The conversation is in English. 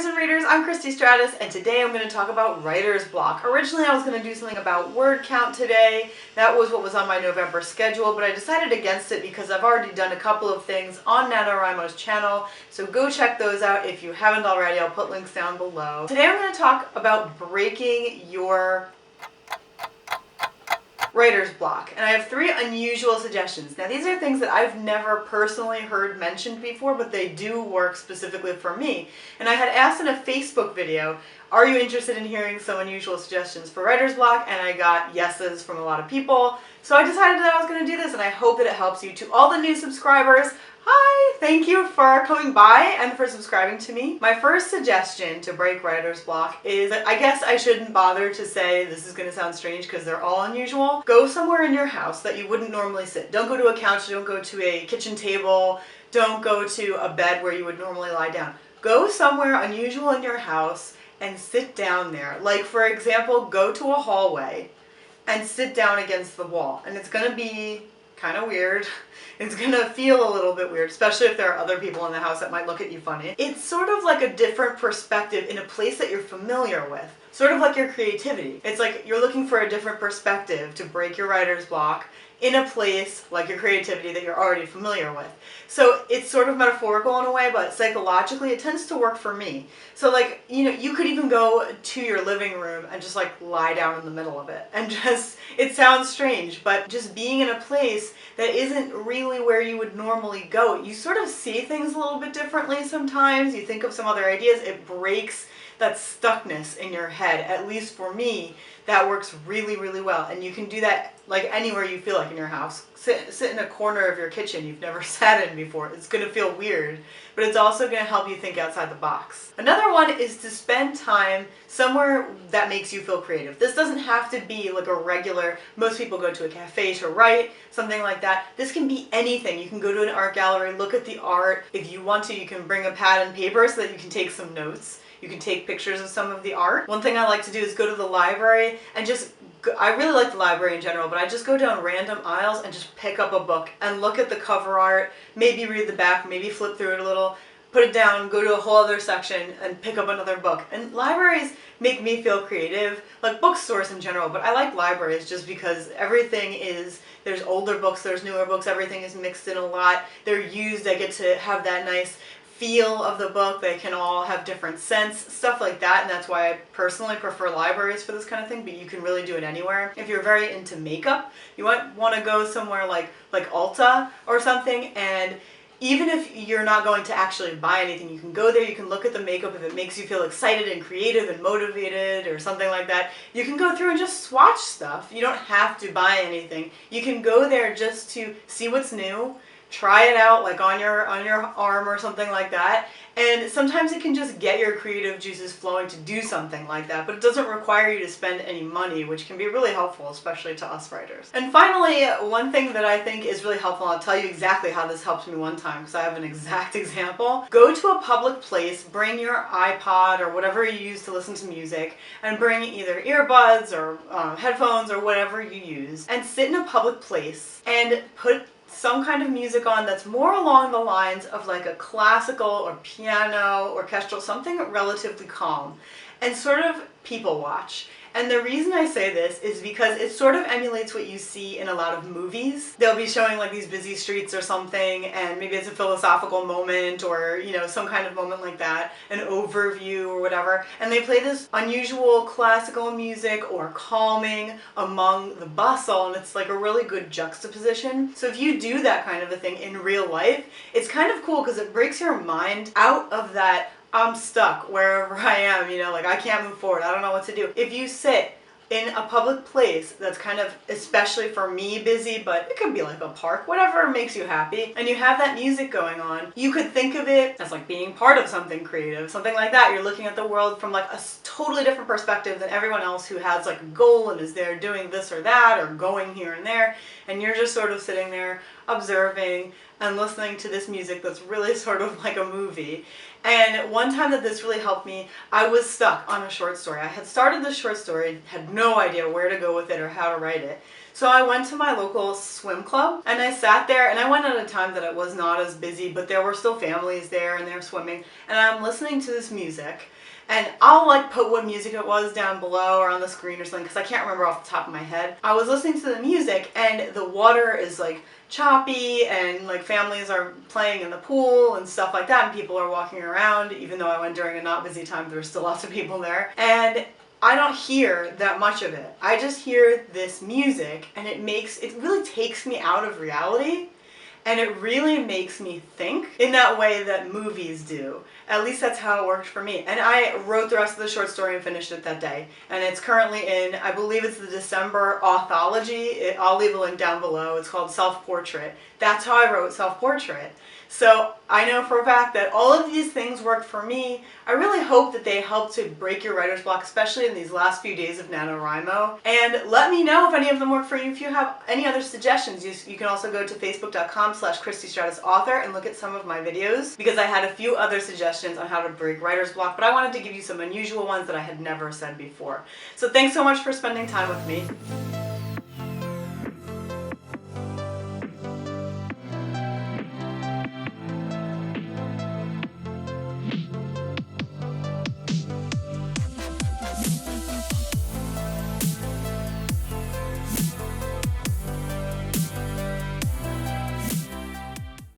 writers and readers, I'm Christy Stratus, and today I'm going to talk about writer's block. Originally I was going to do something about word count today. That was what was on my November schedule, but I decided against it because I've already done a couple of things on NaNoWriMo's channel, so go check those out if you haven't already. I'll put links down below. Today I'm going to talk about breaking your writer's block, and I have 3 unusual suggestions. Now these are things that I've never personally heard mentioned before, but they do work specifically for me. And I had asked in a Facebook video, are you interested in hearing some unusual suggestions for writer's block? And I got yeses from a lot of people. So I decided that I was going to do this, and I hope that it helps you. To all the new subscribers, hi! Thank you for coming by and for subscribing to me. My first suggestion to break writer's block is, I guess I shouldn't bother to say this is going to sound strange because they're all unusual. Go somewhere in your house that you wouldn't normally sit. Don't go to a couch, don't go to a kitchen table, don't go to a bed where you would normally lie down. Go somewhere unusual in your house and sit down there. Like, for example, go to a hallway and sit down against the wall. And it's going to be kind of weird. It's going to feel a little bit weird, especially if there are other people in the house that might look at you funny. It's sort of like a different perspective in a place that you're familiar with. Sort of like your creativity. It's like you're looking for a different perspective to break your writer's block in a place like your creativity that you're already familiar with. So it's sort of metaphorical in a way, but psychologically it tends to work for me. So like, you know, you could even go to your living room and just like lie down in the middle of it and just, it sounds strange, but just being in a place that isn't really where you would normally go, you sort of see things a little bit differently sometimes. You think of some other ideas, it breaks that stuckness in your head. At least for me, that works really, really well. And you can do that like anywhere you feel like in your house. Sit in a corner of your kitchen you've never sat in before. It's going to feel weird, but it's also going to help you think outside the box. Another one is to spend time somewhere that makes you feel creative. This doesn't have to be like a regular, most people go to a cafe to write, something like that. This can be anything. You can go to an art gallery, look at the art. If you want to, you can bring a pad and paper so that you can take some notes. You can take pictures of some of the art. One thing I like to do is go to the library and just, I really like the library in general, but I just go down random aisles and just pick up a book and look at the cover art, maybe read the back, maybe flip through it a little, put it down, go to a whole other section and pick up another book. And libraries make me feel creative, like bookstores in general, but I like libraries just because everything is, there's older books, there's newer books, everything is mixed in a lot. They're used, I get to have that nice feel of the book, they can all have different scents, stuff like that, and that's why I personally prefer libraries for this kind of thing, but you can really do it anywhere. If you're very into makeup, you might want to go somewhere like Ulta or something, and even if you're not going to actually buy anything, you can go there, you can look at the makeup. If it makes you feel excited and creative and motivated or something like that, you can go through and just swatch stuff. You don't have to buy anything. You can go there just to see what's new, try it out like on your arm or something like that, and sometimes it can just get your creative juices flowing to do something like that, but it doesn't require you to spend any money, which can be really helpful, especially to us writers. And finally, one thing that I think is really helpful, and I'll tell you exactly how this helped me one time because I have an exact example. Go to a public place, bring your iPod or whatever you use to listen to music, and bring either earbuds or headphones or whatever you use, and sit in a public place and put some kind of music on that's more along the lines of like a classical or piano, orchestral, something relatively calm, and sort of people watch. And the reason I say this is because it sort of emulates what you see in a lot of movies. They'll be showing like these busy streets or something, and maybe it's a philosophical moment or, you know, some kind of moment like that, an overview or whatever, and they play this unusual classical music or calming among the bustle, and it's like a really good juxtaposition. So if you do that kind of a thing in real life, it's kind of cool because it breaks your mind out of that I'm stuck wherever I am, you know, like I can't move forward, I don't know what to do. If you sit in a public place that's kind of, especially for me, busy, but it could be like a park, whatever makes you happy, and you have that music going on, you could think of it as like being part of something creative, something like that. You're looking at the world from like a totally different perspective than everyone else who has like a goal and is there doing this or that or going here and there, and you're just sort of sitting there observing and listening to this music that's really sort of like a movie. And one time that this really helped me, I was stuck on a short story. I had started this short story, had no idea where to go with it or how to write it. So I went to my local swim club and I sat there, and I went at a time that it was not as busy, but there were still families there and they're swimming, and I'm listening to this music. And I'll like put what music it was down below or on the screen or something because I can't remember off the top of my head. I was listening to the music and the water is like choppy and like families are playing in the pool and stuff like that, and people are walking around. Even though I went during a not busy time, there were still lots of people there. And I don't hear that much of it. I just hear this music and it really takes me out of reality. And it really makes me think in that way that movies do. At least that's how it worked for me. And I wrote the rest of the short story and finished it that day. And it's currently in, I believe it's the December Authology. I'll leave a link down below. It's called Self-Portrait. That's how I wrote Self-Portrait. So I know for a fact that all of these things worked for me. I really hope that they help to break your writer's block, especially in these last few days of NaNoWriMo. And let me know if any of them work for you. If you have any other suggestions, you can also go to facebook.com/KristyStratusAuthor and look at some of my videos, because I had a few other suggestions on how to break writer's block, but I wanted to give you some unusual ones that I had never said before. So thanks so much for spending time with me.